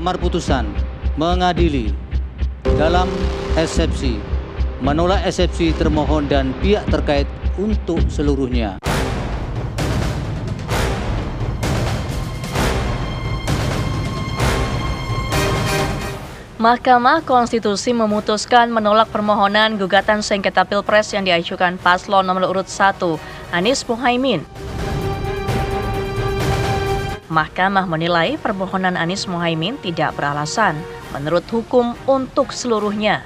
amar putusan mengadili dalam eksepsi, menolak eksepsi termohon dan pihak terkait untuk seluruhnya. Mahkamah Konstitusi memutuskan menolak permohonan gugatan sengketa Pilpres yang diajukan paslon nomor urut 1, Anies Mohaimin. Mahkamah menilai permohonan Anies Mohaimin tidak beralasan menurut hukum untuk seluruhnya.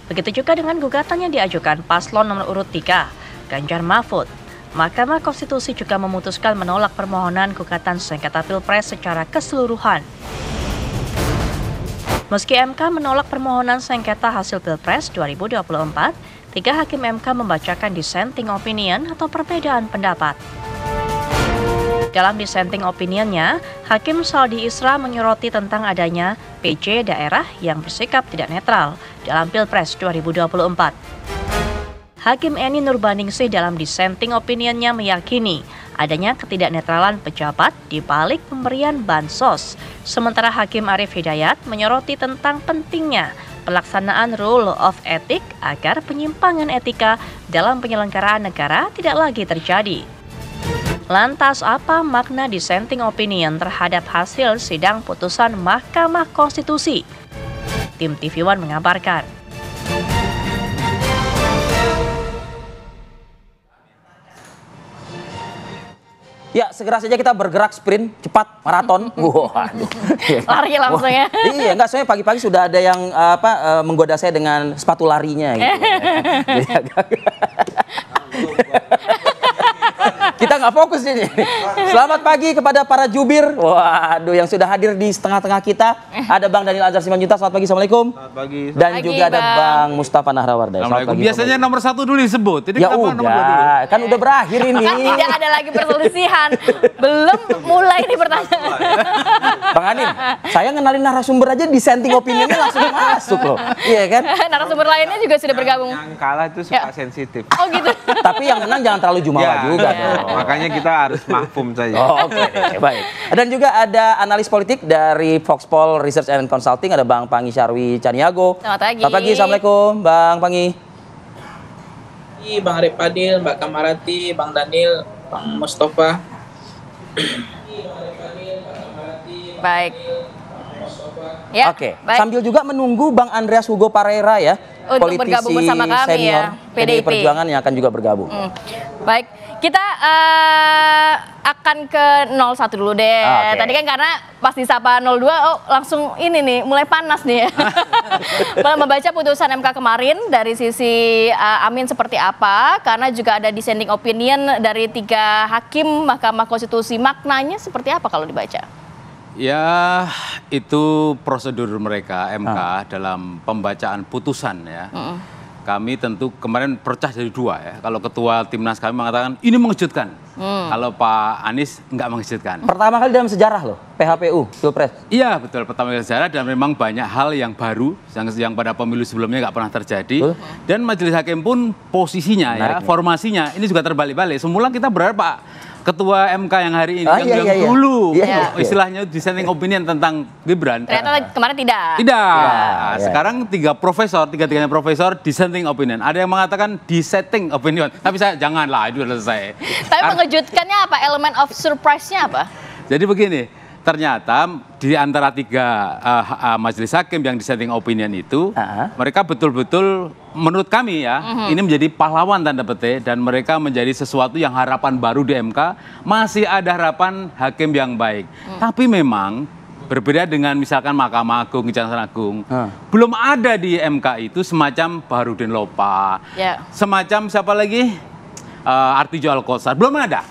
Begitu juga dengan gugatan yang diajukan paslon nomor urut 3, Ganjar Mahfud. Mahkamah Konstitusi juga memutuskan menolak permohonan gugatan sengketa Pilpres secara keseluruhan. Meski MK menolak permohonan sengketa hasil Pilpres 2024, 3 hakim MK membacakan dissenting opinion atau perbedaan pendapat. Dalam dissenting opinionnya, Hakim Saldi Isra menyoroti tentang adanya PJ daerah yang bersikap tidak netral dalam Pilpres 2024. Hakim Eni Nurbaningsih dalam dissenting opinionnya meyakini adanya ketidaknetralan pejabat di balik pemberian bansos. Sementara Hakim Arief Hidayat menyoroti tentang pentingnya pelaksanaan rule of ethics agar penyimpangan etika dalam penyelenggaraan negara tidak lagi terjadi. Lantas apa makna dissenting opinion terhadap hasil sidang putusan Mahkamah Konstitusi? Tim TV One mengabarkan. Ya, segera saja kita bergerak sprint cepat maraton. Waduh. Lari langsung ya. Iya, enggak, soalnya pagi-pagi sudah ada yang menggoda saya dengan sepatu larinya gitu. Jadi agak kita nggak fokus ini. Selamat pagi kepada para jubir. Waduh, yang sudah hadir di tengah-tengah kita. Ada Bang Daniel Azhar Simanjuntak. Selamat pagi, assalamualaikum. Selamat pagi. Dan juga ada Bang Mustafa Nahrawardaya. Selamat pagi. Biasanya nomor 1 dulu disebut. Jadi ya udah, kan udah berakhir ini. Kan tidak ada lagi perselisihan. Belum mulai nih pertanyaan. Bang Anin, saya ngenalin narasumber aja dissenting opinionnya langsung masuk loh. Iya kan? Narasumber lainnya juga sudah bergabung. Yang kalah itu suka sensitif. Oh gitu. Tapi yang menang jangan terlalu jumawa juga dong. Makanya kita harus mahfum saja. Oh, oke, baik. Dan juga ada analis politik dari Foxpol Research and Consulting, ada Bang Pangi Syarwi Caniago. Selamat pagi. Selamat pagi, assalamualaikum Bang Pangi. Bang Arif Fadil, Mbak Kamarati, Bang Daniel, Bang Mustafa. Baik. Ya, Oke, baik. sambil juga menunggu Bang Andreas Hugo Pareira ya, Untuk bergabung bersama kami senior ya, PDI PDIP. Perjuangan yang akan juga bergabung. Baik, kita akan ke 01 dulu deh. Oke. Tadi kan karena pas disapa 02, oh langsung ini nih, mulai panas nih ya. Membaca putusan MK kemarin dari sisi Amin seperti apa, karena juga ada dissenting opinion dari 3 hakim Mahkamah Konstitusi. Maknanya seperti apa kalau dibaca? Ya, itu prosedur mereka MK dalam pembacaan putusan ya. Kami tentu kemarin pecah jadi 2 ya. Kalau ketua Timnas kami mengatakan ini mengejutkan. Kalau Pak Anies enggak mengejutkan. Pertama kali dalam sejarah loh, PHPU, Pilpres. Iya, betul. Pertama kali sejarah dan memang banyak hal yang baru yang pada pemilu sebelumnya nggak pernah terjadi. Dan majelis hakim pun posisinya ya, formasinya ini juga terbalik-balik. Semula kita berharap Pak Ketua MK yang hari ini dulu istilahnya dissenting opinion tentang Gibran. Ternyata kemarin tidak. Tidak. Sekarang 3 profesor, tiga-tiganya profesor dissenting opinion. Ada yang mengatakan dissenting opinion. Tapi saya janganlah, itu sudah selesai. Tapi mengejutkannya apa? Elemen of surprise-nya apa? Jadi begini, ternyata di antara 3 majelis hakim yang dissenting opinion itu, mereka betul-betul menurut kami ya, ini menjadi pahlawan tanda petik dan mereka menjadi sesuatu yang harapan baru di MK, masih ada harapan hakim yang baik. Tapi memang berbeda dengan misalkan Mahkamah Agung, Kejaksaan Agung, belum ada di MK itu semacam Baharudin Lopa, semacam siapa lagi? Artijo Alkostar, belum ada.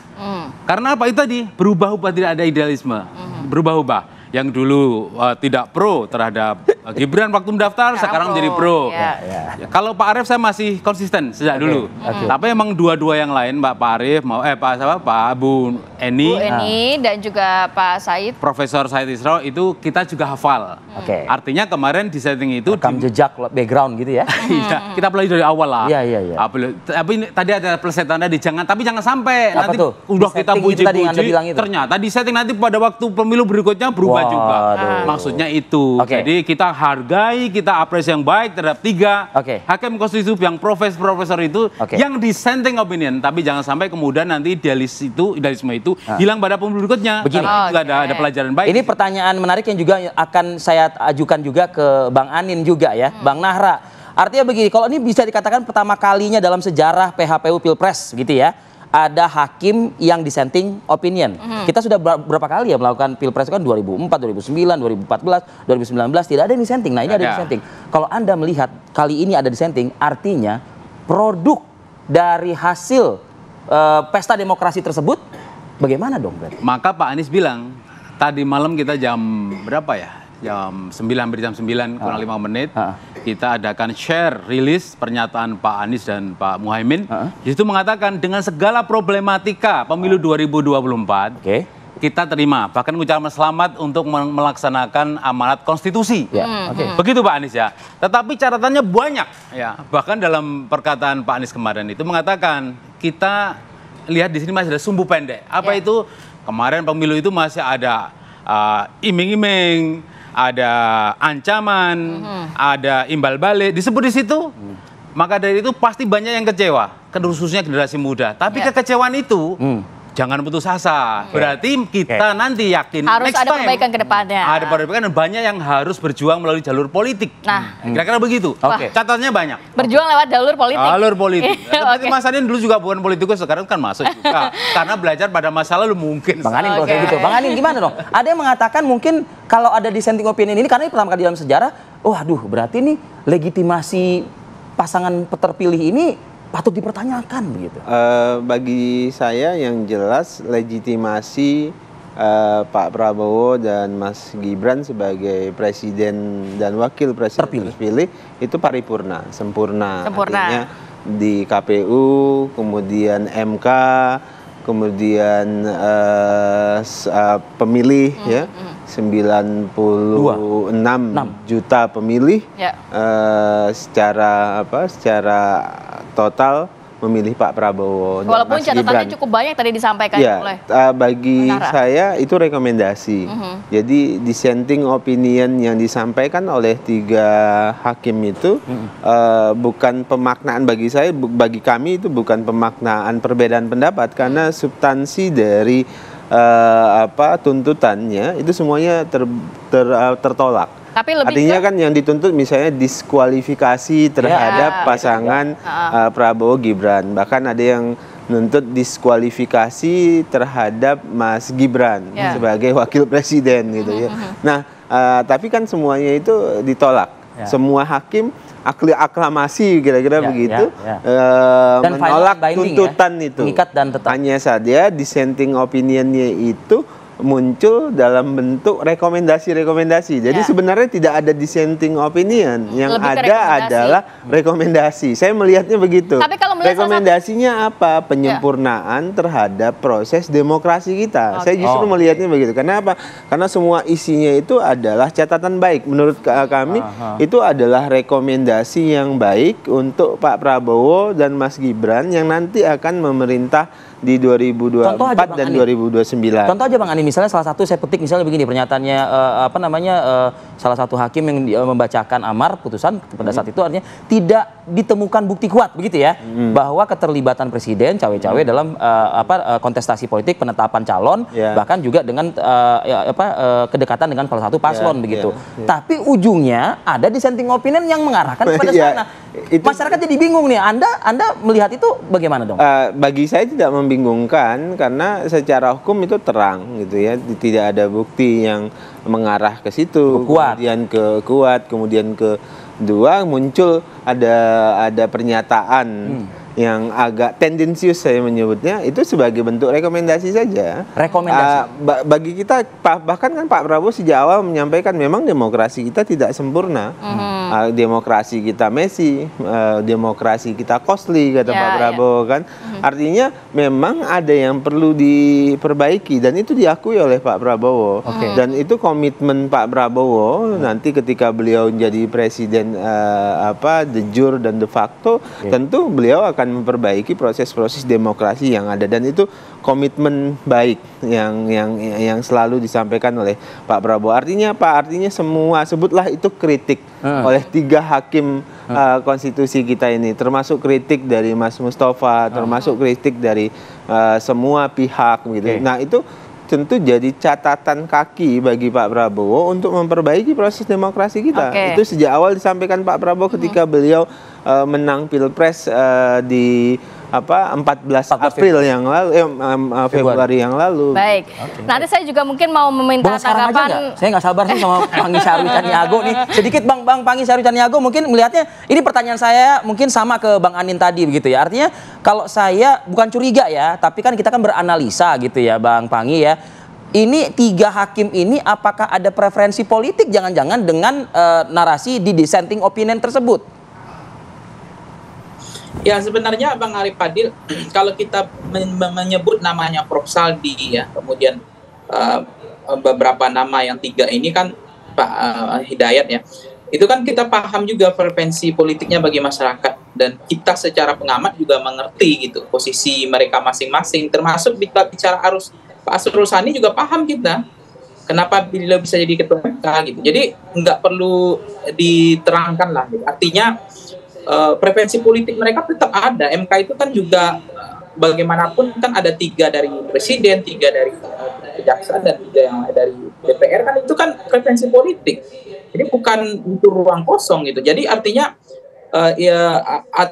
Karena apa? Itu tadi berubah-ubah, tidak ada idealisme. Berubah-ubah. Yang dulu tidak pro terhadap Gibran waktu mendaftar sekarang menjadi pro. Ya. Ya, kalau Pak Arief saya masih konsisten sejak dulu. Tapi emang dua-dua yang lain, Pak Arief mau Pak Bu Eni, dan juga Pak Said. Profesor Said Isra itu kita juga hafal. Artinya kemarin di setting itu rekam jejak background gitu ya. Iya, kita pelajari dari awal lah. Iya. Tapi ini, tadi ada plesetannya tapi jangan sampai apa nanti tuh? udah kita puji-puji itu. ternyata di setting nanti pada waktu pemilu berikutnya berubah juga. Maksudnya itu. Jadi kita hargai, kita apresiasi yang baik terhadap 3 hakim konstitusi yang profesor itu yang dissenting opinion, tapi jangan sampai kemudian nanti idealisme itu hilang pada pemilu berikutnya. Begini. Karena juga ada pelajaran baik. Ini pertanyaan menarik yang juga akan saya ajukan juga ke Bang Anin juga ya, Bang Nahra. Artinya begini, kalau ini bisa dikatakan pertama kalinya dalam sejarah PHPU Pilpres gitu ya, ada hakim yang dissenting opinion. Kita sudah berapa kali ya melakukan Pilpres kan 2004, 2009, 2014, 2019 tidak ada yang dissenting. Nah, ini ada dissenting. Kalau Anda melihat kali ini ada dissenting, artinya produk dari hasil pesta demokrasi tersebut bagaimana dong berarti? Maka Pak Anies bilang, tadi malam kita jam berapa ya? Jam 9, hampir jam 9, kurang 5 menit. Kita adakan share rilis pernyataan Pak Anies dan Pak Muhaimin. Di situ mengatakan dengan segala problematika pemilu 2024, kita terima. Bahkan mengucapkan selamat untuk melaksanakan amanat konstitusi. Begitu Pak Anies ya. Tetapi catatannya banyak ya. Bahkan dalam perkataan Pak Anies kemarin itu mengatakan kita lihat di sini masih ada sumbu pendek. Apa itu? Kemarin pemilu itu masih ada iming-iming, ada ancaman, ada imbal balik, disebut di situ. Maka dari itu pasti banyak yang kecewa, khususnya generasi muda. Tapi kekecewaan itu jangan putus asa. Berarti kita nanti yakin harus next ada time, perbaikan ke depannya. Ada perbaikan dan banyak yang harus berjuang melalui jalur politik. Nah, kira-kira begitu. Catatannya banyak. Berjuang lewat jalur politik. Jalur politik. Tapi Mas Anin dulu juga bukan politikus, sekarang kan masuk juga. Karena belajar pada masa lalu mungkin. Bang Anin kalau kayak gitu. Bang Anin gimana dong? Ada yang mengatakan mungkin kalau ada dissenting opinion ini karena ini pertama kali dalam sejarah, waduh berarti ini legitimasi pasangan terpilih ini patut dipertanyakan begitu. Bagi saya yang jelas legitimasi Pak Prabowo dan Mas Gibran sebagai presiden dan wakil presiden terpilih itu paripurna, sempurna. Artinya di KPU, kemudian MK, kemudian pemilih ya 96 juta pemilih secara total memilih Pak Prabowo. Walaupun dan Mas catatannya Gibran. Cukup banyak tadi disampaikan oleh bagi saya itu rekomendasi. Jadi dissenting opinion yang disampaikan oleh 3 hakim itu bukan pemaknaan bagi saya, bagi kami itu bukan pemaknaan perbedaan pendapat karena substansi dari tuntutannya itu semuanya tertolak. Tapi lebih artinya kan yang dituntut misalnya diskualifikasi terhadap pasangan Prabowo Gibran. Bahkan ada yang nuntut diskualifikasi terhadap Mas Gibran sebagai wakil presiden gitu ya. Nah, tapi kan semuanya itu ditolak. Semua hakim aklamasi kira-kira begitu dan menolak tuntutan itu. Hanya saja dissenting opinionnya itu muncul dalam bentuk rekomendasi-rekomendasi. Jadi sebenarnya tidak ada dissenting opinion, yang ada adalah rekomendasi. Saya melihatnya begitu. Tapi kalau rekomendasinya apa? Penyempurnaan terhadap proses demokrasi kita. Saya justru melihatnya begitu. Kenapa? Karena semua isinya itu adalah catatan baik. Menurut kami itu adalah rekomendasi yang baik untuk Pak Prabowo dan Mas Gibran yang nanti akan memerintah di 2024 dan 2029. Contoh aja Bang Ani, misalnya salah satu saya petik misalnya begini pernyataannya salah satu hakim yang membacakan amar putusan pada saat itu artinya tidak ditemukan bukti kuat begitu ya bahwa keterlibatan presiden cawe-cawe dalam kontestasi politik penetapan calon bahkan juga dengan kedekatan dengan salah satu paslon begitu. Tapi ujungnya ada dissenting opinion yang mengarahkan kepada sana. Masyarakat jadi bingung nih. Anda melihat itu bagaimana dong? Bagi saya tidak membingungkan karena secara hukum itu terang gitu ya, tidak ada bukti yang mengarah ke situ, kemudian ke kuat, kemudian kedua muncul ada pernyataan yang agak tendensius saya menyebutnya itu sebagai bentuk rekomendasi saja. Rekomendasi. Bagi kita bahkan kan Pak Prabowo sejak awal menyampaikan memang demokrasi kita tidak sempurna. Demokrasi kita messy, demokrasi kita costly kata Pak Prabowo kan. Artinya memang ada yang perlu diperbaiki dan itu diakui oleh Pak Prabowo. Dan itu komitmen Pak Prabowo nanti ketika beliau jadi presiden de jure dan de facto, tentu beliau akan memperbaiki proses-proses demokrasi yang ada dan itu komitmen baik yang selalu disampaikan oleh Pak Prabowo. Artinya apa? Artinya semua sebutlah itu kritik oleh 3 hakim konstitusi kita ini, termasuk kritik dari Mas Mustafa, termasuk kritik dari semua pihak gitu. Nah, itu tentu jadi catatan kaki bagi Pak Prabowo untuk memperbaiki proses demokrasi kita. Itu sejak awal disampaikan Pak Prabowo ketika beliau menang Pilpres di 14 April yang lalu, Februari yang lalu. Baik. Nanti saya juga mungkin mau meminta tanggapan. Saya nggak sabar sih sama Pangi Syarwi Caniago nih. Sedikit Bang Pangi Syarwi Caniago mungkin melihatnya ini pertanyaan saya mungkin sama ke Bang Anin tadi begitu ya. Artinya kalau saya bukan curiga ya, tapi kan kita kan beranalisa gitu ya Bang Pangi ya. Ini 3 hakim ini apakah ada preferensi politik jangan-jangan dengan narasi di dissenting opinion tersebut? Ya sebenarnya Bang Arif Fadil, kalau kita menyebut namanya Prof. Saldi ya, kemudian beberapa nama yang 3 ini kan Pak Hidayat ya, itu kan kita paham juga preferensi politiknya bagi masyarakat dan kita secara pengamat juga mengerti gitu posisi mereka masing-masing, termasuk bicara arus Pak Asrul Sani juga paham kita kenapa beliau bisa jadi ketua MK gitu. Jadi nggak perlu diterangkan lah gitu. Artinya preferensi politik mereka tetap ada. MK itu kan juga bagaimanapun kan ada 3 dari presiden, 3 dari kejaksaan dan 3 yang dari DPR kan itu kan preferensi politik. Jadi bukan itu ruang kosong gitu. Jadi artinya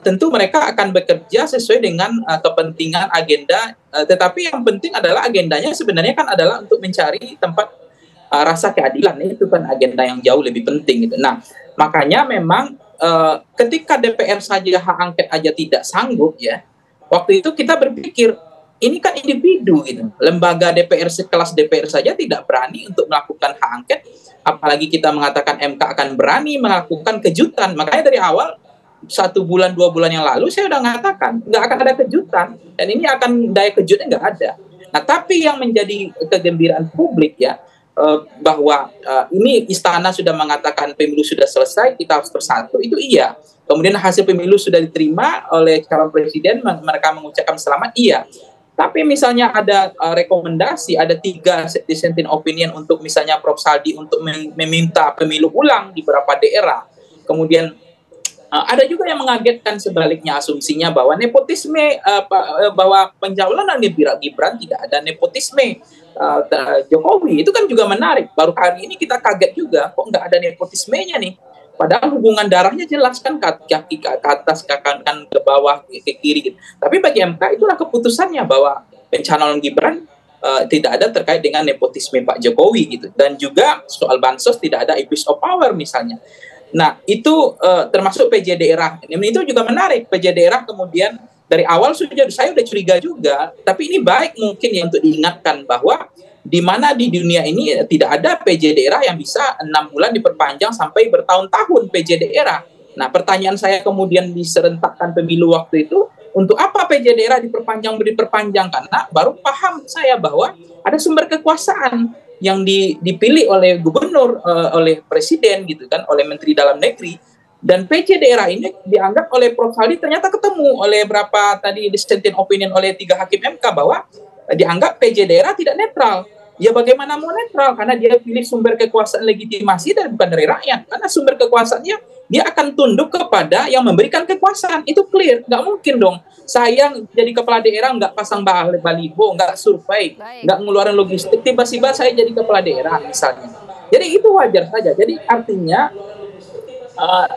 tentu mereka akan bekerja sesuai dengan kepentingan agenda. Tetapi yang penting adalah agendanya sebenarnya kan adalah untuk mencari tempat rasa keadilan. Itu kan agenda yang jauh lebih penting gitu. Nah, makanya memang ketika DPR saja hak angket aja tidak sanggup ya, waktu itu kita berpikir ini kan individu gitu, lembaga DPR sekelas DPR saja tidak berani untuk melakukan hak angket, apalagi kita mengatakan MK akan berani melakukan kejutan. Makanya dari awal 1 bulan 2 bulan yang lalu saya udah mengatakan nggak akan ada kejutan dan ini akan daya kejutnya nggak ada. Nah tapi yang menjadi kegembiraan publik ya, bahwa ini istana sudah mengatakan pemilu sudah selesai, kita harus bersatu, itu iya. Kemudian hasil pemilu sudah diterima oleh calon presiden, mereka mengucapkan selamat, iya. Tapi misalnya ada rekomendasi, ada 3 dissenting opinion untuk misalnya Prof. Saldi untuk meminta pemilu ulang di beberapa daerah. Kemudian ada juga yang mengagetkan sebaliknya asumsinya bahwa nepotisme, bahwa pencalonan Gibran tidak ada nepotisme. Jokowi itu kan juga menarik. Baru hari ini kita kaget juga kok nggak ada nepotismenya nih. Padahal hubungan darahnya jelas kan kaki ke atas, kanan ke bawah, ke kiri gitu. Tapi bagi MK itulah keputusannya bahwa pencalonan Gibran tidak ada terkait dengan nepotisme Pak Jokowi gitu. Dan juga soal bansos tidak ada abuse of power misalnya. Nah itu termasuk PJ daerah. Itu juga menarik. PJ daerah kemudian dari awal saya udah curiga juga, tapi ini baik mungkin ya untuk diingatkan bahwa di mana di dunia ini tidak ada PJ daerah yang bisa 6 bulan diperpanjang sampai bertahun-tahun PJ daerah. Nah pertanyaan saya kemudian diserentakkan pemilu waktu itu, untuk apa PJ daerah diperpanjang? Karena baru paham saya bahwa ada sumber kekuasaan yang dipilih oleh gubernur, oleh presiden gitu kan, oleh menteri dalam negeri. Dan PJ daerah ini dianggap oleh Prof. Saldi ternyata ketemu oleh berapa tadi dissenting opinion oleh 3 hakim MK bahwa dianggap PJ daerah tidak netral. Ya bagaimana mau netral? Karena dia pilih sumber kekuasaan legitimasi dan bukan dari rakyat. Karena sumber kekuasaannya dia akan tunduk kepada yang memberikan kekuasaan. Itu clear. Nggak mungkin dong saya jadi kepala daerah nggak pasang baliho, nggak survei, nggak ngeluarin logistik. Tiba-tiba saya jadi kepala daerah misalnya. Jadi itu wajar saja. Jadi artinya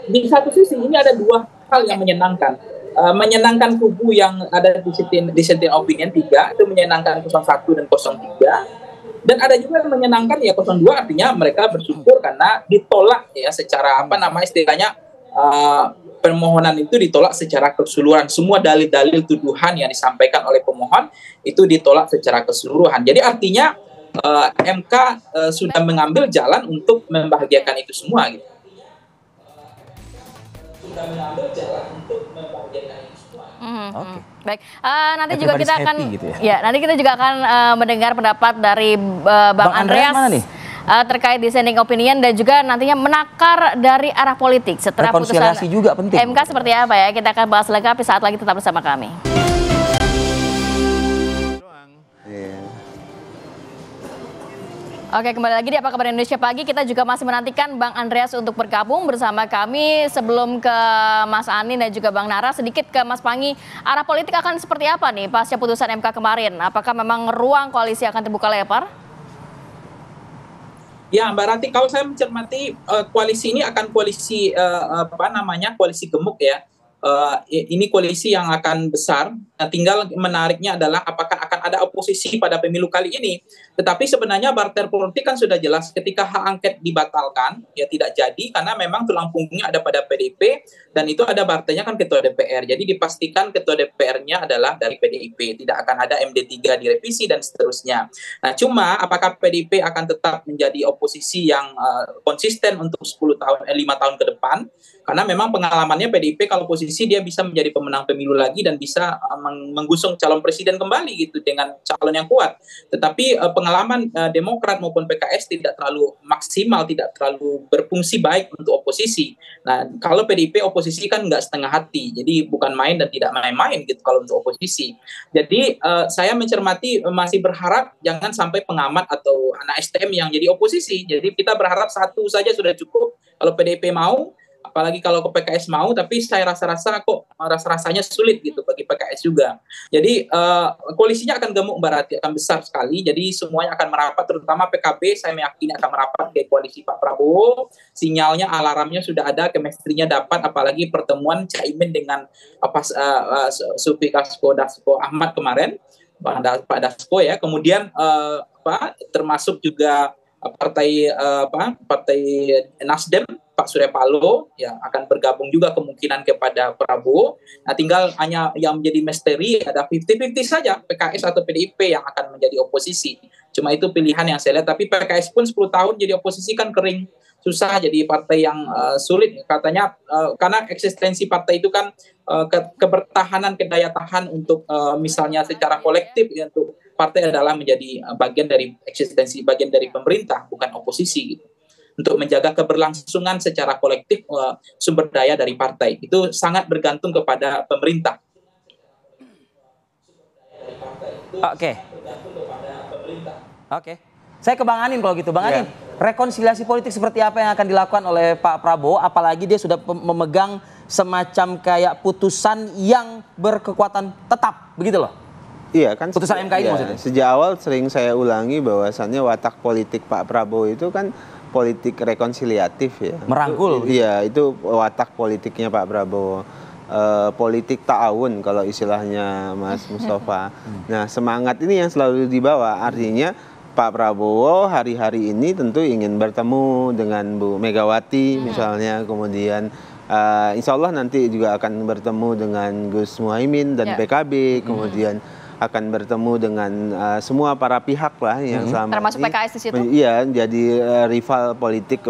di satu sisi ini ada 2 hal yang menyenangkan. Menyenangkan kubu yang ada di dissenting opinion 3, itu menyenangkan 01 dan 03. Dan ada juga yang menyenangkan ya 02, artinya mereka bersyukur karena ditolak ya secara istilahnya permohonan itu ditolak secara keseluruhan. Semua dalil-dalil tuduhan yang disampaikan oleh pemohon itu ditolak secara keseluruhan. Jadi artinya MK sudah mengambil jalan untuk membahagiakan itu semua gitu. Sudah mengambil jalan untuk membahagiakan itu semua. Oke. Baik, nanti juga kita akan gitu ya. Nanti kita juga akan mendengar pendapat dari Bang Andreas mana nih? Terkait dissenting opinion dan juga nantinya menakar dari arah politik setelah putusan juga penting. MK seperti apa ya? Kita akan bahas lengkap saat lagi, tetap bersama kami. Oke, kembali lagi di Apa Kabar Indonesia Pagi. Kita juga masih menantikan Bang Andreas untuk bergabung bersama kami. Sebelum ke Mas Anin dan juga Bang Nara, sedikit ke Mas Panggi. Arah politik akan seperti apa nih pasca putusan MK kemarin? Apakah memang ruang koalisi akan terbuka lebar? Ya, Mbak Rati, kalau saya mencermati koalisi ini akan koalisi koalisi gemuk ya. Ini koalisi yang akan besar. Nah, tinggal menariknya adalah apakah akan ada oposisi pada pemilu kali ini. Tetapi sebenarnya partai politik kan sudah jelas ketika hak angket dibatalkan, ya tidak jadi karena memang tulang punggungnya ada pada PDIP dan itu ada partainya kan ketua DPR. Jadi dipastikan ketua DPR-nya adalah dari PDIP, tidak akan ada MD3 direvisi dan seterusnya. Nah, cuma apakah PDIP akan tetap menjadi oposisi yang konsisten untuk 5 tahun ke depan? Karena memang pengalamannya PDIP kalau posisi dia bisa menjadi pemenang pemilu lagi dan bisa menggusung calon presiden kembali gitu dengan calon yang kuat. Tetapi pengalaman Demokrat maupun PKS tidak terlalu maksimal, tidak terlalu berfungsi baik untuk oposisi. Nah, kalau PDIP oposisi kan nggak setengah hati, jadi bukan main dan tidak main-main gitu kalau untuk oposisi. Jadi saya mencermati masih berharap jangan sampai pengamat atau anak STM yang jadi oposisi. Jadi kita berharap satu saja sudah cukup. Kalau PDIP mau, apalagi kalau ke PKS mau, tapi saya rasa-rasanya sulit gitu bagi PKS juga. Jadi koalisinya akan gemuk Mbak Rati, akan besar sekali. Jadi semuanya akan merapat, terutama PKB saya meyakini akan merapat ke koalisi Pak Prabowo. Sinyalnya, alarmnya sudah ada, chemistry-nya dapat, apalagi pertemuan Caimin dengan Sufi Dasko Ahmad kemarin, Pak Dasko ya. Kemudian termasuk juga partai Nasdem, Pak Surya Paloh ya akan bergabung juga kemungkinan kepada Prabowo. Nah, tinggal hanya yang menjadi misteri ada 50-50 saja PKS atau PDIP yang akan menjadi oposisi. Cuma itu pilihan yang saya lihat. Tapi PKS pun 10 tahun jadi oposisi kan kering, susah, jadi partai yang sulit katanya karena eksistensi partai itu kan kebertahanan, kedaya tahan untuk misalnya secara kolektif ya, untuk partai adalah menjadi bagian dari eksistensi, bagian dari pemerintah, bukan oposisi gitu. Untuk menjaga keberlangsungan secara kolektif sumber daya dari partai itu sangat bergantung kepada pemerintah. Oke. Saya ke Bang Anin kalau gitu. Bang Anin, rekonsiliasi politik seperti apa yang akan dilakukan oleh Pak Prabowo, apalagi dia sudah memegang semacam kayak putusan yang berkekuatan tetap, begitu loh? Iya kan, putusan MK ini maksudnya. Sejak awal sering saya ulangi bahwasannya watak politik Pak Prabowo itu kan politik rekonsiliatif ya. Merangkul. Iya, itu watak politiknya Pak Prabowo. Politik ta'awun kalau istilahnya Mas Mustafa. Nah, semangat ini yang selalu dibawa. Artinya Pak Prabowo hari-hari ini tentu ingin bertemu dengan Bu Megawati misalnya, kemudian insya Allah nanti juga akan bertemu dengan Gus Muhaimin dan PKB, kemudian akan bertemu dengan semua para pihak lah yang selama termasuk ini, PKS di situ. Iya, jadi rival politik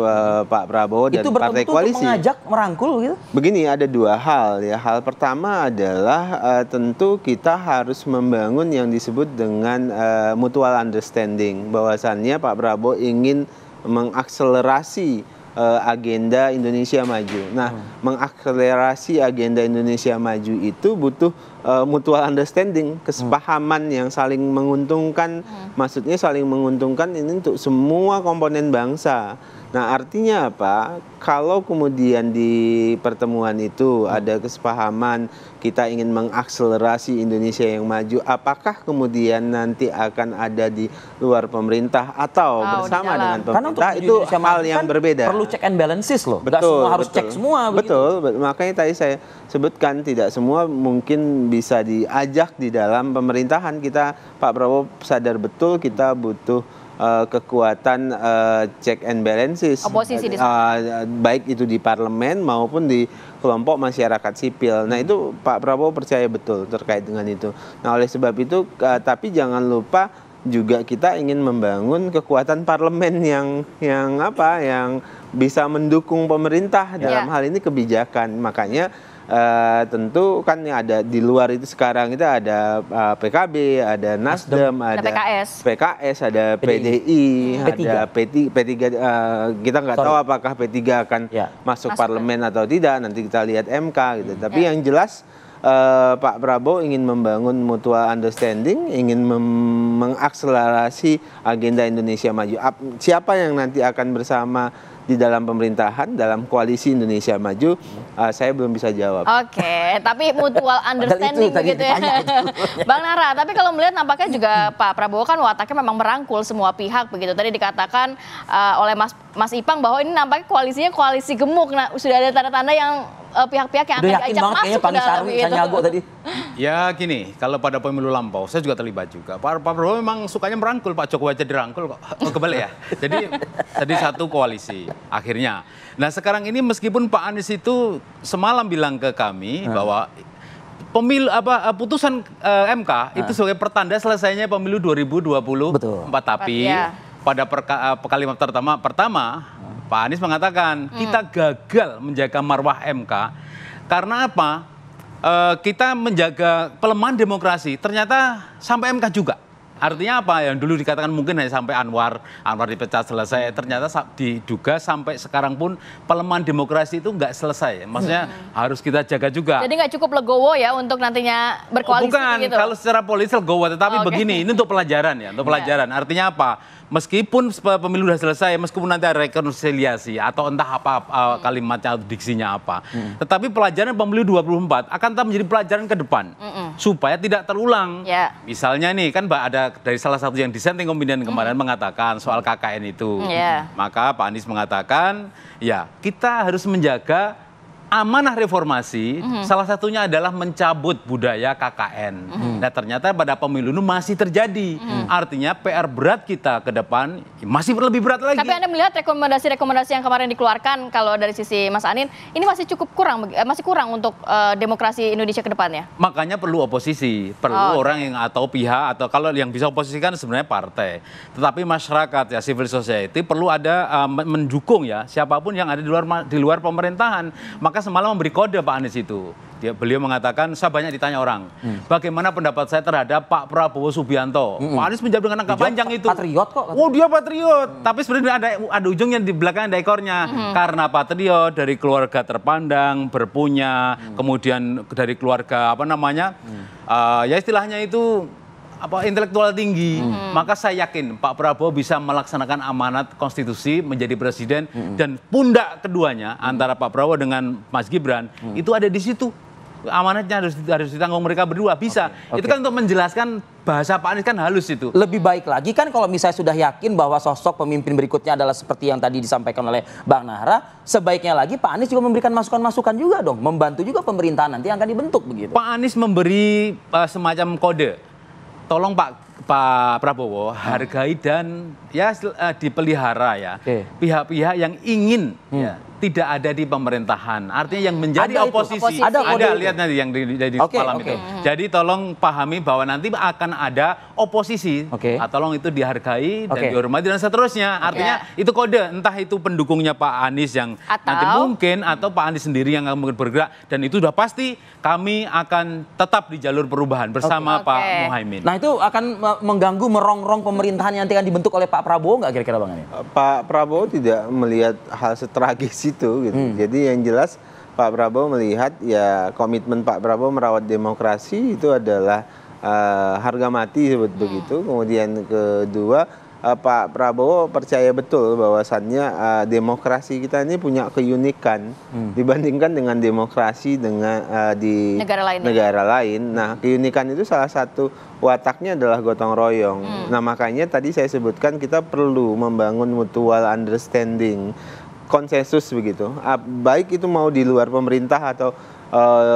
Pak Prabowo dan partai koalisi. Itu mengajak merangkul gitu? Begini, ada dua hal ya. Hal pertama adalah tentu kita harus membangun yang disebut dengan mutual understanding, bahwasannya Pak Prabowo ingin mengakselerasi agenda Indonesia Maju. Nah, mengakselerasi agenda Indonesia Maju itu butuh mutual understanding, kesepahaman yang saling menguntungkan. Maksudnya saling menguntungkan ini untuk semua komponen bangsa. Nah, artinya apa? Kalau kemudian di pertemuan itu ada kesepahaman, kita ingin mengakselerasi Indonesia yang maju, apakah kemudian nanti akan ada di luar pemerintah atau bersama dengan pemerintah, itu hal yang berbeda. Perlu check and balances loh. Betul, semua harus cek semua. Betul, makanya tadi saya sebutkan tidak semua mungkin bisa diajak di dalam pemerintahan. Pak Prabowo sadar betul kita butuh kekuatan check and balances oposisi di baik itu di parlemen maupun di kelompok masyarakat sipil. Nah itu Pak Prabowo percaya betul terkait dengan itu. Nah oleh sebab itu tapi jangan lupa juga kita ingin membangun kekuatan parlemen yang bisa mendukung pemerintah dalam hal ini kebijakan. Makanya tentu kan ada di luar itu sekarang itu ada PKB, ada Nasdem, ada PKS, ada PDI, ada P3. Kita nggak tahu apakah P3 akan masuk parlemen atau tidak. Nanti kita lihat MK gitu. Tapi yang jelas Pak Prabowo ingin membangun mutual understanding, ingin mengakselerasi agenda Indonesia Maju. Siapa yang nanti akan bersama di dalam pemerintahan, dalam koalisi Indonesia Maju, saya belum bisa jawab. Oke, tapi mutual understanding begitu ya. Bang Nara, tapi kalau melihat nampaknya juga Pak Prabowo kan wataknya memang merangkul semua pihak begitu. Tadi dikatakan oleh Mas Ipang bahwa ini nampaknya koalisinya koalisi gemuk. Nah, sudah ada tanda-tanda yang pihak-pihak yang akan diajak masuk ke dalam itu. Ya gini, kalau pada pemilu lampau, saya juga terlibat juga. Pak Prabowo memang sukanya merangkul, Pak Jokowi aja dirangkul kok. Kebalik ya. Jadi satu koalisi akhirnya. Nah sekarang ini meskipun Pak Anies itu semalam bilang ke kami bahwa putusan MK itu sebagai pertanda selesainya pemilu 2024. Tapi pada kalimat pertama Pak Anies mengatakan kita gagal menjaga marwah MK karena apa? Kita menjaga pelemahan demokrasi ternyata sampai MK juga. Artinya apa? Yang dulu dikatakan mungkin hanya sampai Anwar dipecat selesai, ternyata diduga sampai sekarang pun pelemahan demokrasi itu nggak selesai. Maksudnya harus kita jaga juga. Jadi nggak cukup legowo ya untuk nantinya berkoalisi bukan, gitu? Kalau secara politis legowo, tetapi begini, ini untuk pelajaran ya, untuk pelajaran. Artinya apa? Meskipun pemilu sudah selesai, meskipun nanti ada rekonsiliasi atau entah apa kalimatnya atau diksinya apa, tetapi pelajaran pemilu 24 akan tetap menjadi pelajaran ke depan supaya tidak terulang. Misalnya nih kan Mbak ada dari salah satu yang dissenting opinion kemarin mengatakan soal KKN itu, maka Pak Anies mengatakan ya kita harus menjaga amanah reformasi, salah satunya adalah mencabut budaya KKN. Nah ternyata pada pemilu ini masih terjadi. Artinya PR berat kita ke depan masih lebih berat lagi. Tapi Anda melihat rekomendasi-rekomendasi yang kemarin dikeluarkan kalau dari sisi Mas Anin, ini masih cukup kurang, masih kurang untuk demokrasi Indonesia ke depannya? Makanya perlu oposisi, perlu orang yang atau pihak, atau kalau yang bisa oposisikan sebenarnya partai. Tetapi masyarakat ya, civil society perlu ada mendukung ya, siapapun yang ada di luar pemerintahan. Maka semalam memberi kode Pak Anies itu. Beliau mengatakan, saya banyak ditanya orang, bagaimana pendapat saya terhadap Pak Prabowo Subianto. Pak Anies menjawab dengan angka panjang itu. Patriot kok. Oh dia patriot. Tapi sebenarnya ada ujungnya di belakang ada ekornya. Karena patriot dari keluarga terpandang, berpunya, kemudian dari keluarga ya istilahnya itu intelektual tinggi, maka saya yakin Pak Prabowo bisa melaksanakan amanat konstitusi menjadi presiden dan pundak keduanya antara Pak Prabowo dengan Mas Gibran itu ada di situ. Amanatnya harus ditanggung mereka berdua, bisa. Itu kan untuk menjelaskan bahasa Pak Anies kan halus itu. Lebih baik lagi kan kalau misalnya sudah yakin bahwa sosok pemimpin berikutnya adalah seperti yang tadi disampaikan oleh Bang Nahra, sebaiknya lagi Pak Anies juga memberikan masukan-masukan juga dong, membantu juga pemerintahan nanti yang akan dibentuk begitu. Pak Anies memberi semacam kode. Tolong Pak Prabowo hargai dan ya dipelihara ya pihak-pihak yang ingin tidak ada di pemerintahan. Artinya yang menjadi oposisi. Ada lihat nanti yang di malam itu. Jadi tolong pahami bahwa nanti akan ada oposisi. Tolong itu dihargai dan dihormati dan seterusnya. Artinya itu kode. Entah itu pendukungnya Pak Anies yang nanti mungkin atau Pak Anies sendiri yang akan bergerak. Dan itu sudah pasti kami akan tetap di jalur perubahan bersama Pak Muhaimin. Nah itu akan mengganggu merongrong pemerintahan yang akan dibentuk oleh Pak Prabowo nggak kira-kira Bang Anies? Pak Prabowo tidak melihat hal setragis itu gitu. Jadi yang jelas Pak Prabowo melihat ya komitmen Pak Prabowo merawat demokrasi itu adalah harga mati begitu. Kemudian kedua Pak Prabowo percaya betul bahwasannya demokrasi kita ini punya keunikan dibandingkan dengan demokrasi di negara lain. Nah, keunikan itu salah satu wataknya adalah gotong royong. Nah, makanya tadi saya sebutkan kita perlu membangun mutual understanding, konsensus begitu. Baik itu mau di luar pemerintah atau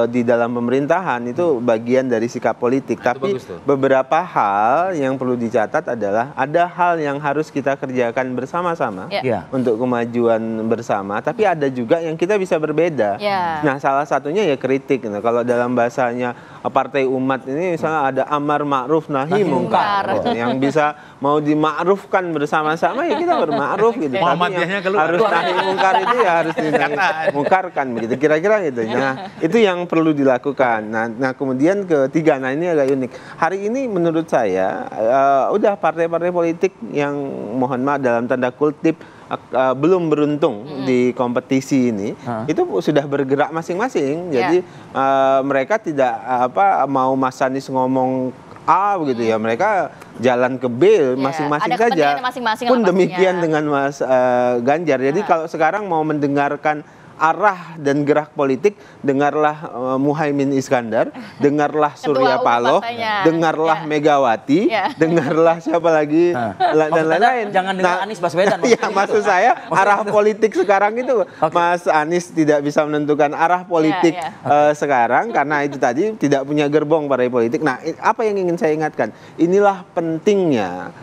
di dalam pemerintahan itu bagian dari sikap politik. Tapi beberapa hal yang perlu dicatat adalah ada hal yang harus kita kerjakan bersama-sama untuk kemajuan bersama. Tapi ada juga yang kita bisa berbeda. Nah, salah satunya ya kritik. Nah, kalau dalam bahasanya Partai Umat ini misalnya ada amar ma'ruf nahi mungkar. Yang bisa mau dimakrufkan bersama-sama ya kita bermakruf gitu. Tapi yang harus nahi mungkar itu ya harus dimungkarkan begitu. Kira-kira gitu. Nah, itu yang perlu dilakukan. Nah, kemudian ketiga, nah ini agak unik. Hari ini menurut saya udah partai-partai politik yang mohon maaf dalam tanda kutip belum beruntung di kompetisi ini itu sudah bergerak masing-masing. Jadi mereka tidak mau Mas Anies ngomong A begitu ya, mereka jalan ke B masing-masing saja. Pun demikian dengan Mas Ganjar. Jadi kalau sekarang mau mendengarkan arah dan gerak politik, dengarlah Muhaimin Iskandar, dengarlah Surya Paloh, dengarlah Megawati, dengarlah siapa lagi dan lain-lain. Jangan dengar Anies Baswedan. Ya, maksud saya arah politik sekarang itu Mas Anies tidak bisa menentukan arah politik sekarang karena itu tadi tidak punya gerbong partai politik. Nah, apa yang ingin saya ingatkan? Inilah pentingnya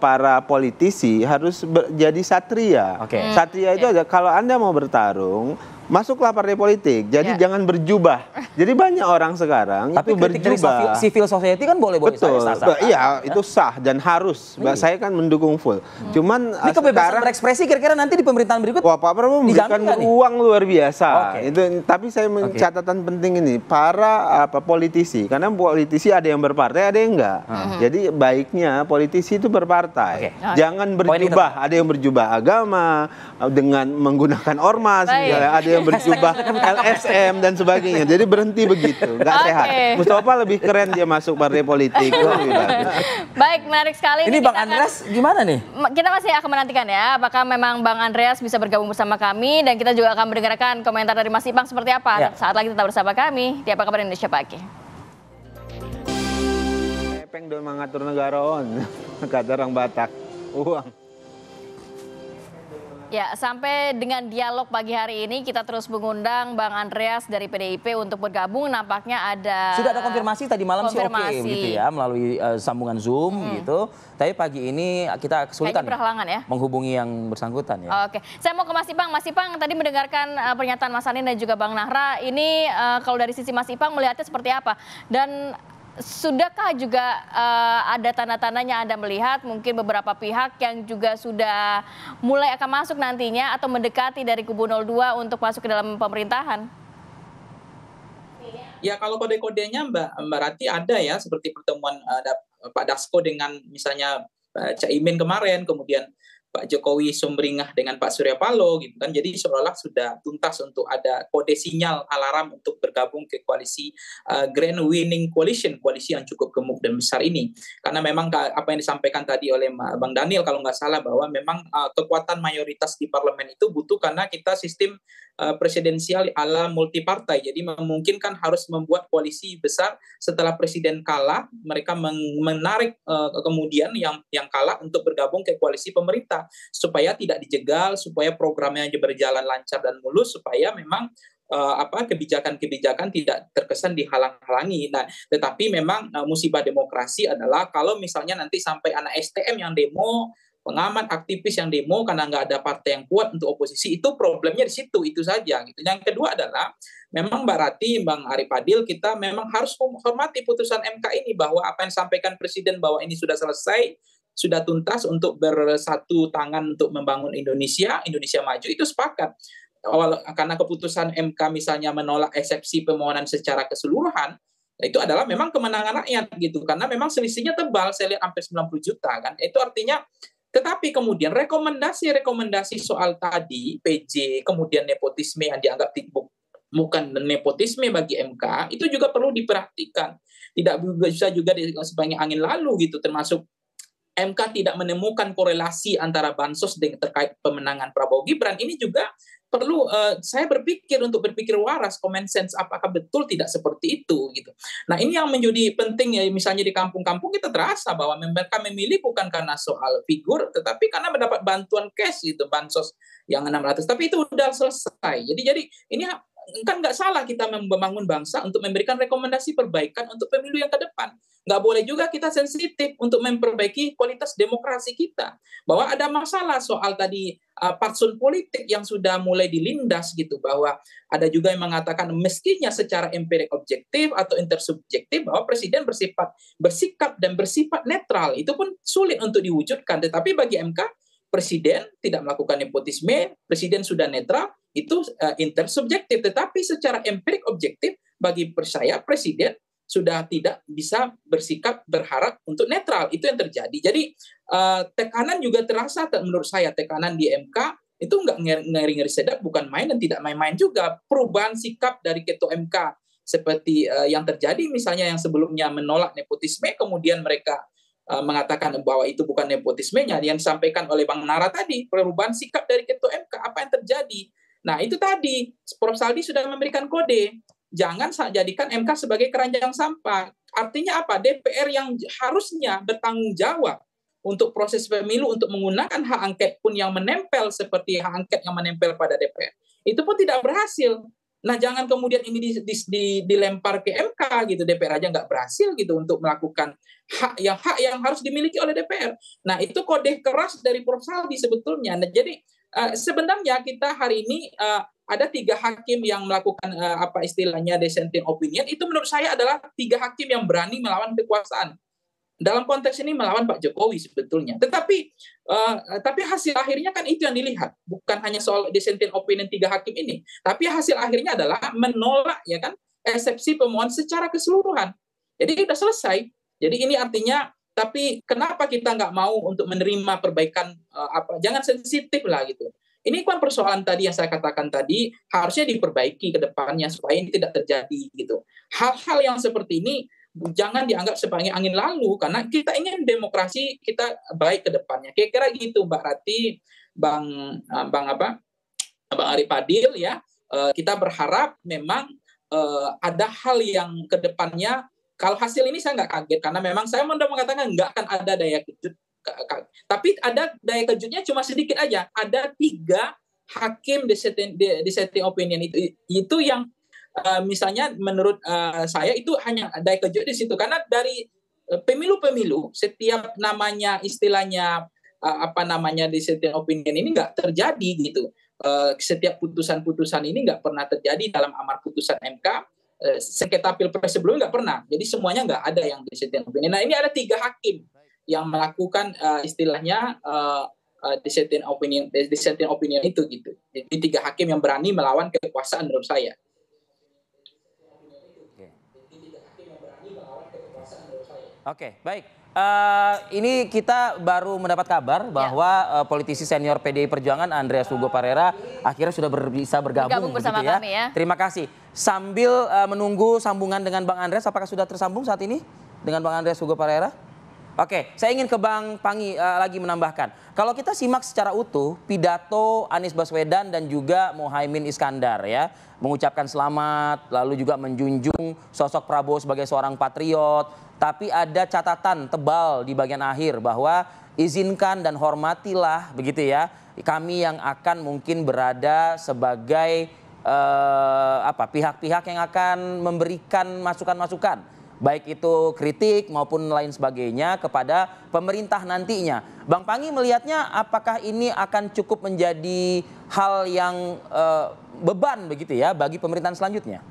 para politisi harus jadi satria. Satria itu ada kalau Anda mau bertarung, masuklah partai politik. Jadi jangan berjubah. Jadi banyak orang sekarang tapi itu berjubah. Civil society kan boleh-boleh saja. Iya, itu sah dan harus. Saya kan mendukung full. Cuman ini kebebasan berekspresi kira-kira nanti di pemerintahan berikut. Wah, Pak Prabowo memberikan ruang luar biasa. Itu tapi saya catatan penting ini para politisi, karena politisi ada yang berpartai, ada yang enggak. Jadi baiknya politisi itu berpartai. Jangan berjubah. Ada yang berjubah agama dengan menggunakan ormas, misalnya ada yang berjubah LSM dan sebagainya. Jadi berhenti begitu, nggak sehat. Mustafa lebih keren dia masuk partai politik. Baik, menarik sekali. Ini Bang Andreas gimana nih? Kita masih akan menantikan ya, apakah memang Bang Andreas bisa bergabung bersama kami, dan kita juga akan mendengarkan komentar dari Mas Ipang seperti apa. Saat lagi tetap bersama kami di Apa Kabar Indonesia Pagi. Epeng do mengatur negara on, kata orang Batak. Uang. Ya, sampai dengan dialog pagi hari ini kita terus mengundang Bang Andreas dari PDIP untuk bergabung. Nampaknya ada sudah ada konfirmasi tadi malam sih oke begitu ya melalui sambungan Zoom gitu. Tapi pagi ini kita kesulitan menghubungi yang bersangkutan ya. Oke, saya mau ke Mas Ipang. Mas Ipang tadi mendengarkan pernyataan Mas Anin dan juga Bang Nahra. Ini kalau dari sisi Mas Ipang melihatnya seperti apa? Dan sudahkah juga ada tanda-tandanya Anda melihat mungkin beberapa pihak yang juga sudah mulai akan masuk nantinya atau mendekati dari kubu 02 untuk masuk ke dalam pemerintahan? Ya, kalau kode-kodenya Mbak Rati ada ya, seperti pertemuan Pak Dasko dengan misalnya Caimin kemarin, kemudian Pak Jokowi sumringah dengan Pak Surya Paloh gitu kan. Jadi seolah-olah sudah tuntas untuk ada kode sinyal alarm untuk bergabung ke koalisi Grand Winning Coalition, koalisi yang cukup gemuk dan besar ini. Karena memang apa yang disampaikan tadi oleh Bang Daniel kalau nggak salah, bahwa memang kekuatan mayoritas di parlemen itu butuh karena kita sistem presidensial ala multipartai. Jadi memungkinkan harus membuat koalisi besar setelah presiden kalah, mereka menarik kemudian yang kalah untuk bergabung ke koalisi pemerintah supaya tidak dijegal, supaya programnya berjalan lancar dan mulus, supaya memang kebijakan-kebijakan tidak terkesan dihalang-halangi. Nah, tetapi memang musibah demokrasi adalah kalau misalnya nanti sampai anak STM yang demo, pengamat aktivis yang demo karena nggak ada partai yang kuat untuk oposisi, itu problemnya di situ, itu saja. Gitu. Yang kedua adalah memang Mbak Rati, Bang Arif Adil, kita memang harus menghormati putusan MK ini bahwa apa yang disampaikan Presiden bahwa ini sudah selesai, sudah tuntas untuk bersatu tangan untuk membangun Indonesia maju, itu sepakat. Karena keputusan MK misalnya menolak eksepsi permohonan secara keseluruhan, itu adalah memang kemenangan rakyat gitu, karena memang selisihnya tebal, saya lihat hampir 90 juta kan. Itu artinya, tetapi kemudian rekomendasi soal tadi PJ, kemudian nepotisme yang dianggap bukan nepotisme bagi MK, itu juga perlu diperhatikan. Tidak bisa juga sebagai angin lalu gitu, termasuk MK tidak menemukan korelasi antara bansos dengan terkait pemenangan Prabowo Gibran. Ini juga perlu saya untuk berpikir waras, common sense, apakah betul tidak seperti itu gitu. Nah, ini yang menjadi penting ya, misalnya di kampung-kampung kita terasa bahwa mereka memilih bukan karena soal figur, tetapi karena mendapat bantuan cash gitu, bansos yang 600, tapi itu udah selesai. Jadi ini kan nggak salah kita membangun bangsa untuk memberikan rekomendasi perbaikan untuk pemilu yang ke depan. Nggak boleh juga kita sensitif untuk memperbaiki kualitas demokrasi kita. Bahwa ada masalah soal tadi fatsun politik yang sudah mulai dilindas gitu, bahwa ada juga yang mengatakan meskinya secara empirik objektif atau intersubjektif bahwa presiden bersikap dan bersifat netral, itu pun sulit untuk diwujudkan. Tetapi bagi MK, presiden tidak melakukan nepotisme, presiden sudah netral, itu intersubjektif. Tetapi secara empirik objektif, bagi saya presiden sudah tidak bisa bersikap berharap untuk netral. Itu yang terjadi. Jadi tekanan juga terasa menurut saya, tekanan di MK itu nggak ngeri-ngeri sedap, bukan main dan tidak main-main juga. Perubahan sikap dari ketua MK seperti yang terjadi misalnya yang sebelumnya menolak nepotisme, kemudian mereka mengatakan bahwa itu bukan nepotismenya, yang disampaikan oleh Bang Nara tadi, perubahan sikap dari ketua MK, apa yang terjadi? Nah itu tadi, Prof. Saldi sudah memberikan kode, jangan jadikan MK sebagai keranjang sampah. Artinya apa? DPR yang harusnya bertanggung jawab untuk proses pemilu, untuk menggunakan hak angket pun yang menempel seperti hak angket yang menempel pada DPR, itu pun tidak berhasil. Nah, jangan kemudian ini dilempar ke MK gitu, DPR aja nggak berhasil gitu untuk melakukan hak yang harus dimiliki oleh DPR. Nah, itu kode keras dari Prof. Saldi sebetulnya. Nah, jadi sebenarnya kita hari ini ada 3 hakim yang melakukan apa istilahnya dissenting opinion, itu menurut saya adalah 3 hakim yang berani melawan kekuasaan. Dalam konteks ini melawan Pak Jokowi sebetulnya. Tapi hasil akhirnya kan itu yang dilihat. Bukan hanya soal dissenting opinion 3 hakim ini, tapi hasil akhirnya adalah menolak ya kan eksepsi pemohon secara keseluruhan. Jadi sudah selesai. Jadi ini artinya, tapi kenapa kita nggak mau untuk menerima perbaikan jangan sensitif lah gitu. Ini kan persoalan tadi yang saya katakan tadi harusnya diperbaiki ke depannya supaya ini tidak terjadi gitu. Hal-hal yang seperti ini jangan dianggap sebagai angin lalu, karena kita ingin demokrasi kita baik ke depannya. Kira-kira gitu Mbak Rati, Bang Ari Padil ya. Kita berharap memang ada hal yang ke depannya. Kalau hasil ini saya nggak kaget, karena memang saya mau mengatakan nggak akan ada daya kejut. Tapi ada daya kejutnya cuma sedikit aja. Ada 3 hakim dissenting opinion itu yang misalnya menurut saya itu hanya daya kejut di situ, karena dari pemilu-pemilu setiap namanya istilahnya dissenting opinion ini nggak terjadi gitu. Setiap putusan-putusan ini nggak pernah terjadi dalam amar putusan MK. Sengketa pilpres sebelumnya nggak pernah, jadi semuanya nggak ada yang dissenting opinion. Nah ini ada 3 hakim yang melakukan istilahnya dissenting opinion itu gitu. Jadi 3 hakim yang berani melawan kekuasaan menurut saya. Oke, baik. Ini kita baru mendapat kabar bahwa politisi senior PDI Perjuangan Andreas Hugo Parera akhirnya sudah bisa bergabung bersama ya. kami ya. Terima kasih. Sambil menunggu sambungan dengan Bang Andreas, apakah sudah tersambung saat ini dengan Bang Andreas Hugo Parera? Oke, saya ingin ke Bang Pangi lagi menambahkan. Kalau kita simak secara utuh pidato Anies Baswedan dan juga Muhaimin Iskandar ya, mengucapkan selamat, lalu juga menjunjung sosok Prabowo sebagai seorang patriot. Tapi ada catatan tebal di bagian akhir bahwa izinkan dan hormatilah begitu ya, kami yang akan mungkin berada sebagai pihak-pihak yang akan memberikan masukan-masukan, baik itu kritik maupun lain sebagainya kepada pemerintah nantinya. Bang Pangi melihatnya apakah ini akan cukup menjadi hal yang beban begitu ya bagi pemerintahan selanjutnya?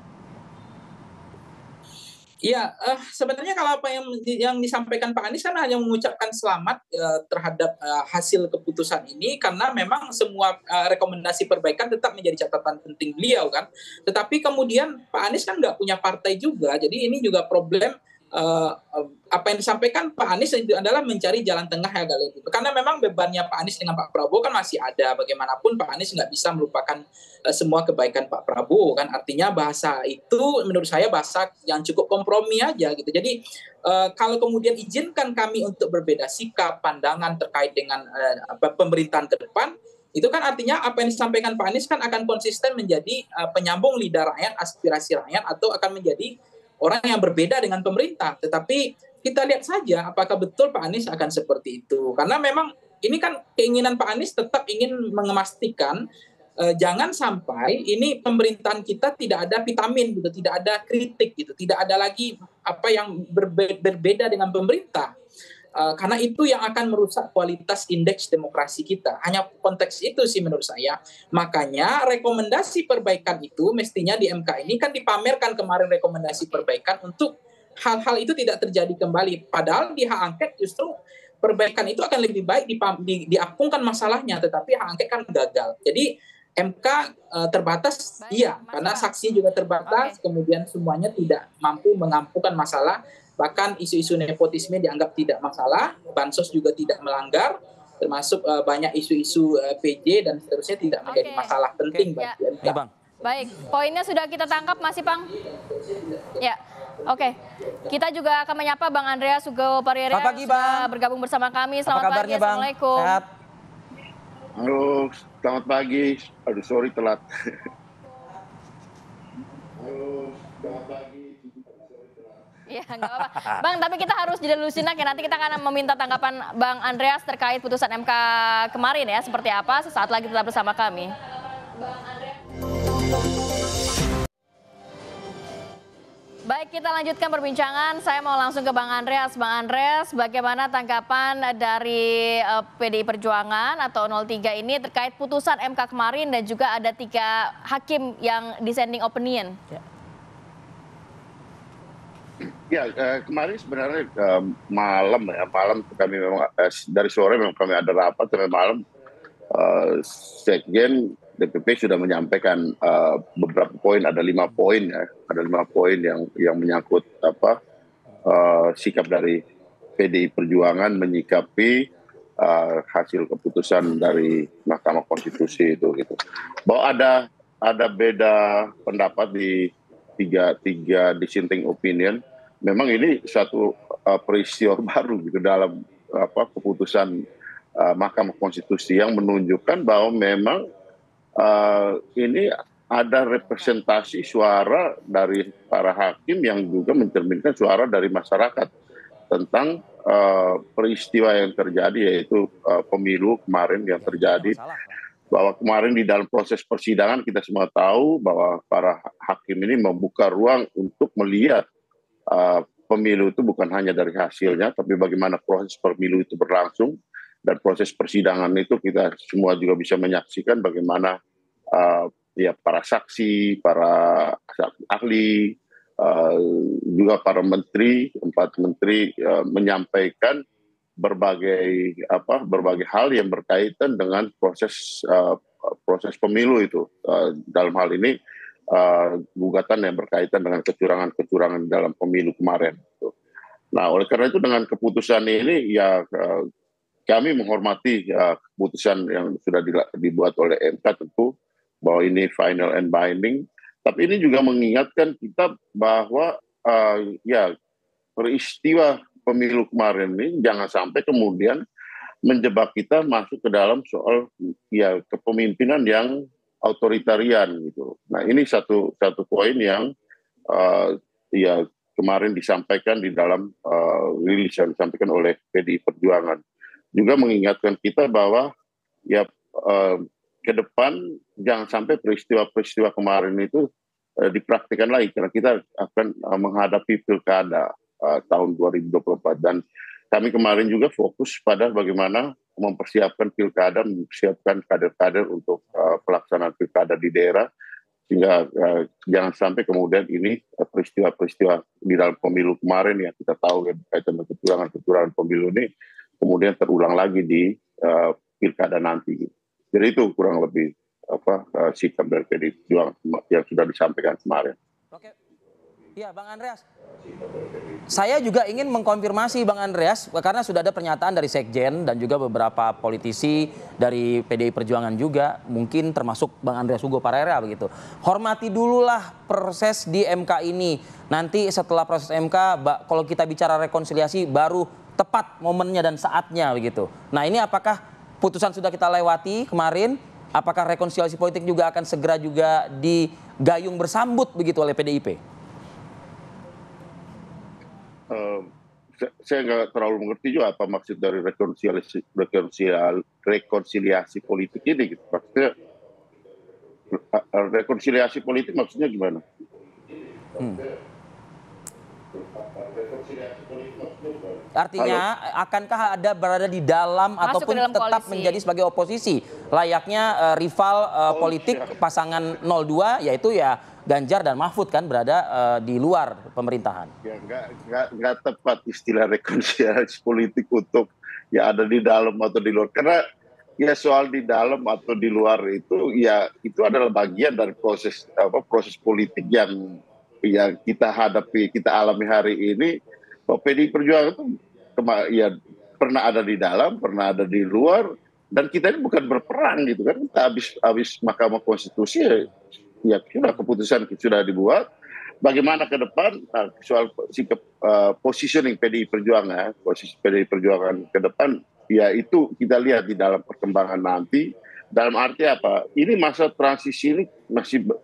Iya, sebenarnya kalau apa yang disampaikan Pak Anies kan hanya mengucapkan selamat terhadap hasil keputusan ini, karena memang semua rekomendasi perbaikan tetap menjadi catatan penting beliau kan. Tetapi kemudian Pak Anies kan nggak punya partai juga, jadi ini juga problem. Apa yang disampaikan Pak Anies itu adalah mencari jalan tengah ya kali itu. Karena memang bebannya Pak Anies dengan Pak Prabowo kan masih ada. Bagaimanapun Pak Anies nggak bisa melupakan semua kebaikan Pak Prabowo kan. Artinya bahasa itu menurut saya bahasa yang cukup kompromi aja gitu. Jadi kalau kemudian izinkan kami untuk berbeda sikap, pandangan terkait dengan pemerintahan ke depan, itu kan artinya apa yang disampaikan Pak Anies kan akan konsisten menjadi penyambung lidah rakyat, aspirasi rakyat, atau akan menjadi orang yang berbeda dengan pemerintah. Tetapi kita lihat saja apakah betul Pak Anies akan seperti itu. Karena memang ini kan keinginan Pak Anies tetap ingin memastikan jangan sampai ini pemerintahan kita tidak ada vitamin gitu, tidak ada kritik gitu, tidak ada lagi apa yang berbeda dengan pemerintah. Karena itu yang akan merusak kualitas indeks demokrasi kita. Hanya konteks itu sih menurut saya. Makanya rekomendasi perbaikan itu mestinya di MK ini kan dipamerkan kemarin rekomendasi perbaikan untuk hal-hal itu tidak terjadi kembali. Padahal di hak angket justru perbaikan itu akan lebih baik diapungkan masalahnya, tetapi hak angket kan gagal. Jadi MK terbatas, iya, karena saksi juga terbatas, kemudian semuanya tidak mampu mengampukan masalah. Bahkan isu-isu nepotisme dianggap tidak masalah, bansos juga tidak melanggar, termasuk banyak isu-isu PJ dan seterusnya tidak menjadi masalah penting bagi MK. Baik, poinnya sudah kita tangkap Mas Ipang. Ya, oke. Kita juga akan menyapa Bang Andreas Hugo Parierea yang sudah bergabung bersama kami. Selamat pagi, Assalamualaikum. Sehat. Halo, selamat pagi. Aduh, sorry telat. Halo, selamat pagi. Iya, nggak apa-apa. Bang, tapi kita harus jeda dulu sinak ya. Nanti kita akan meminta tanggapan Bang Andreas terkait putusan MK kemarin ya. Seperti apa, sesaat lagi tetap bersama kami. Baik, kita lanjutkan perbincangan. Saya mau langsung ke Bang Andreas. Bang Andreas, bagaimana tanggapan dari PDI Perjuangan atau 03 ini terkait putusan MK kemarin dan juga ada 3 hakim yang dissenting opinion? Ya, kemarin sebenarnya malam kami memang dari sore memang kami ada rapat sampai malam. Sekjen DPP sudah menyampaikan beberapa poin, ada 5 poin ya, ada 5 poin yang menyangkut sikap dari PDI Perjuangan menyikapi hasil keputusan dari Mahkamah Konstitusi itu gitu. Bahwa ada beda pendapat di tiga dissenting opinion. Memang ini satu peristiwa baru gitu dalam keputusan Mahkamah Konstitusi yang menunjukkan bahwa memang ini ada representasi suara dari para hakim yang juga mencerminkan suara dari masyarakat tentang peristiwa yang terjadi, yaitu pemilu kemarin yang terjadi. Bahwa kemarin di dalam proses persidangan kita semua tahu bahwa para hakim ini membuka ruang untuk melihat pemilu itu bukan hanya dari hasilnya, tapi bagaimana proses pemilu itu berlangsung. Dan proses persidangan itu kita semua juga bisa menyaksikan bagaimana para saksi, para ahli, juga para menteri, 4 menteri menyampaikan berbagai hal yang berkaitan dengan proses pemilu itu. Dalam hal ini gugatan yang berkaitan dengan kecurangan dalam pemilu kemarin. Nah, oleh karena itu dengan keputusan ini ya kami menghormati keputusan yang sudah dibuat oleh MK tentu bahwa ini final and binding. Tapi ini juga mengingatkan kita bahwa peristiwa pemilu kemarin ini jangan sampai kemudian menjebak kita masuk ke dalam soal kepemimpinan yang otoritarian gitu. Nah, ini satu poin yang kemarin disampaikan di dalam rilis yang disampaikan oleh PDI Perjuangan. Juga mengingatkan kita bahwa ke depan jangan sampai peristiwa-peristiwa kemarin itu dipraktikkan lagi, karena kita akan menghadapi pilkada tahun 2024, dan kami kemarin juga fokus pada bagaimana mempersiapkan pilkada, mempersiapkan kader-kader untuk pelaksanaan pilkada di daerah, sehingga jangan sampai kemudian ini peristiwa-peristiwa di dalam pemilu kemarin yang kita tahu berkaitan dengan kecurangan pemilu ini kemudian terulang lagi di pilkada nanti. Jadi itu kurang lebih sikap dari PDI Perjuangan yang sudah disampaikan kemarin. Oke. Ya, Bang Andreas. Saya juga ingin mengkonfirmasi Bang Andreas, karena sudah ada pernyataan dari Sekjen dan juga beberapa politisi dari PDI Perjuangan juga, mungkin termasuk Bang Andreas Hugo Parierea begitu. Hormati dululah proses di MK ini. Nanti setelah proses MK, kalau kita bicara rekonsiliasi baru tepat momennya dan saatnya begitu. Nah, ini apakah putusan sudah kita lewati kemarin? Apakah rekonsiliasi politik juga akan segera juga digayung bersambut begitu oleh PDIP? Saya nggak terlalu mengerti juga apa maksud dari rekonsiliasi politik ini gitu. Maksudnya rekonsiliasi politik maksudnya gimana? Artinya akankah ada berada di dalam Masuk ataupun ke dalam tetap koalisi. menjadi sebagai oposisi layaknya rival politik pasangan 02 yaitu ya Ganjar dan Mahfud kan berada di luar pemerintahan. Ya nggak tepat istilah rekonsiliasi politik untuk ya ada di dalam atau di luar, karena ya soal di dalam atau di luar itu ya itu adalah bagian dari proses politik yang kita hadapi, kita alami hari ini. PDI Perjuangan itu ya pernah ada di dalam, pernah ada di luar, dan kita ini bukan berperang gitu kan. Kita habis Mahkamah Konstitusi ya sudah keputusan sudah dibuat. Bagaimana ke depan soal sikap positioning PDI Perjuangan, posisi PDI Perjuangan ke depan ya itu kita lihat di dalam perkembangan nanti. Dalam arti apa? Ini masa transisi ini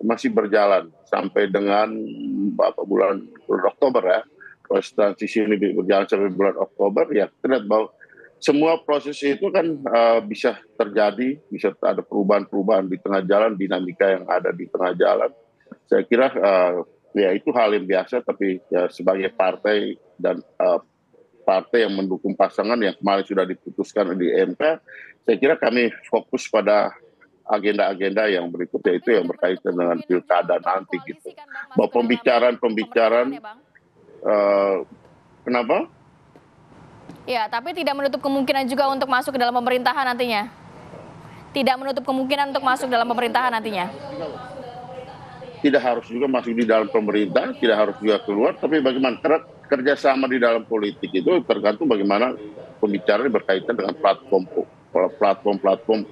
masih berjalan sampai dengan bulan Oktober ya. Proses transisi ini berjalan sampai bulan Oktober ya, kita lihat bahwa semua proses itu kan bisa terjadi, bisa ada perubahan-perubahan di tengah jalan, dinamika yang ada di tengah jalan. Saya kira ya itu hal yang biasa, tapi ya sebagai partai dan partai yang mendukung pasangan yang kemarin sudah diputuskan di MK, saya kira kami fokus pada agenda-agenda yang berikutnya itu yang berkaitan dengan pilkada nanti gitu. Bahwa pembicaraan kenapa? Ya, tapi tidak menutup kemungkinan juga untuk masuk ke dalam pemerintahan nantinya. Tidak menutup kemungkinan untuk masuk dalam pemerintahan nantinya. Tidak harus juga masuk di dalam pemerintah, tidak harus juga keluar, tapi bagaimana kerjasama di dalam politik itu tergantung bagaimana pembicaraan berkaitan dengan platform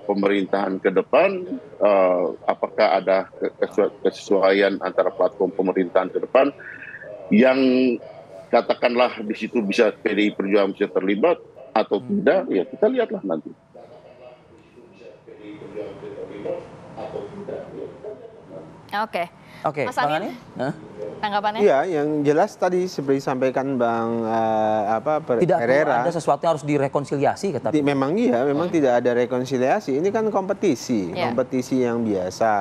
pemerintahan ke depan, apakah ada kesesuaian antara platform pemerintahan ke depan yang katakanlah di situ bisa PDI Perjuangan bisa terlibat atau tidak, ya kita lihatlah nanti. Oke. Mas Anin, tanggapannya? Iya, yang jelas tadi seperti disampaikan Bang Tidak Herrera. ada sesuatu yang harus direkonsiliasi kata. Memang tidak ada rekonsiliasi. Ini kan kompetisi yang biasa.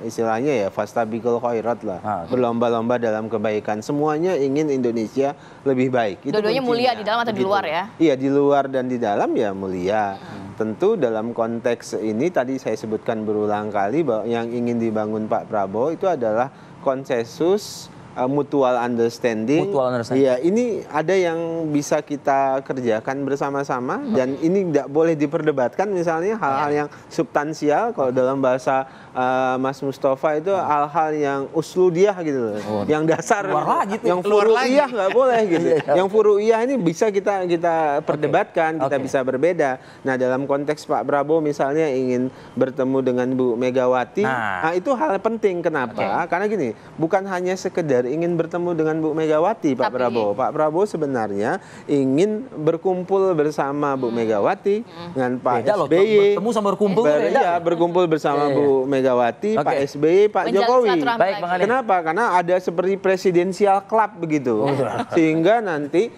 Istilahnya ya fastabiqul khairat lah. Berlomba-lomba dalam kebaikan. Semuanya ingin Indonesia lebih baik. Dua-duanya mulia di dalam atau di luar ya? Iya, di luar dan di dalam ya mulia. Tentu dalam konteks ini tadi saya sebutkan berulang kali bahwa yang ingin dibangun Pak Prabowo itu adalah konsensus mutual understanding. Iya, ini ada yang bisa kita kerjakan bersama-sama dan ini tidak boleh diperdebatkan, misalnya hal-hal yang substansial. Kalau dalam bahasa Mas Mustafa itu hal-hal yang usludiah gitu loh. Yang dasar, yang furu'iyah nggak boleh gitu. Yang furu'iyah ini bisa kita perdebatkan, kita bisa berbeda. Nah, dalam konteks Pak Prabowo misalnya ingin bertemu dengan Bu Megawati, nah itu hal penting. Kenapa? Karena gini, bukan hanya sekedar ingin bertemu dengan Bu Megawati Pak Prabowo. Pak Prabowo sebenarnya ingin berkumpul bersama Bu Megawati dengan Pak SBY. Bertemu sama berkumpul berkumpul bersama Bu Megawati, Pak SBY, Pak Jokowi. Baik, Bang Anin. Kenapa? Karena ada seperti presidensial club begitu. Sehingga nanti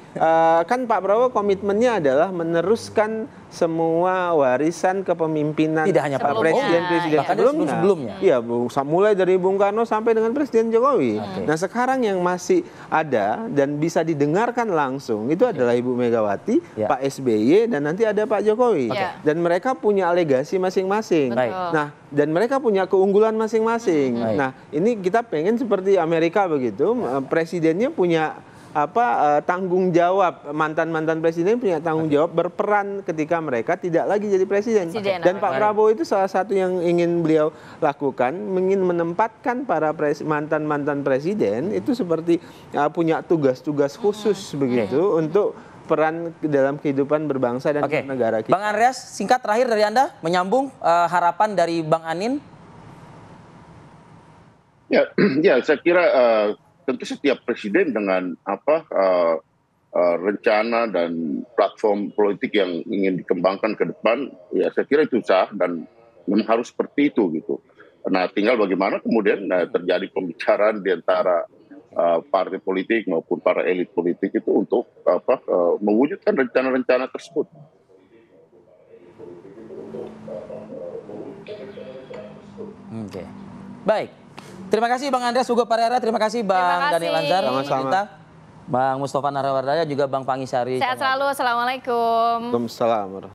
kan Pak Prabowo komitmennya adalah meneruskan semua warisan kepemimpinan tidak hanya Pak presiden sebelumnya. Iya, mulai dari Bung Karno sampai dengan Presiden Jokowi. Nah, sekarang yang masih ada dan bisa didengarkan langsung itu adalah Ibu Megawati, Pak SBY, dan nanti ada Pak Jokowi. Dan mereka punya legasi masing-masing. Nah, dan mereka punya keunggulan masing-masing. Nah, ini kita pengen seperti Amerika begitu, presidennya punya tanggung jawab, mantan presiden punya tanggung jawab berperan ketika mereka tidak lagi jadi presiden. Dan Pak Prabowo itu salah satu yang ingin beliau lakukan, ingin menempatkan para mantan presiden itu seperti punya tugas-tugas khusus begitu untuk peran dalam kehidupan berbangsa dan bernegara kita. Bang Andreas, singkat terakhir dari Anda menyambung harapan dari Bang Anin. Ya, saya kira tentu setiap presiden dengan rencana dan platform politik yang ingin dikembangkan ke depan, ya saya kira itu sah dan memang harus seperti itu gitu. Nah, tinggal bagaimana kemudian terjadi pembicaraan di antara partai politik maupun para elit politik itu untuk mewujudkan rencana-rencana tersebut. Oke. Baik. Terima kasih Bang Andreas Hugo Parera, terima kasih Bang Daniel Anzar, Sama-sama. Bang Mustafa Narawardaya, juga Bang Pangi Sari. Sehat selalu, assalamualaikum. Waalaikumsalam.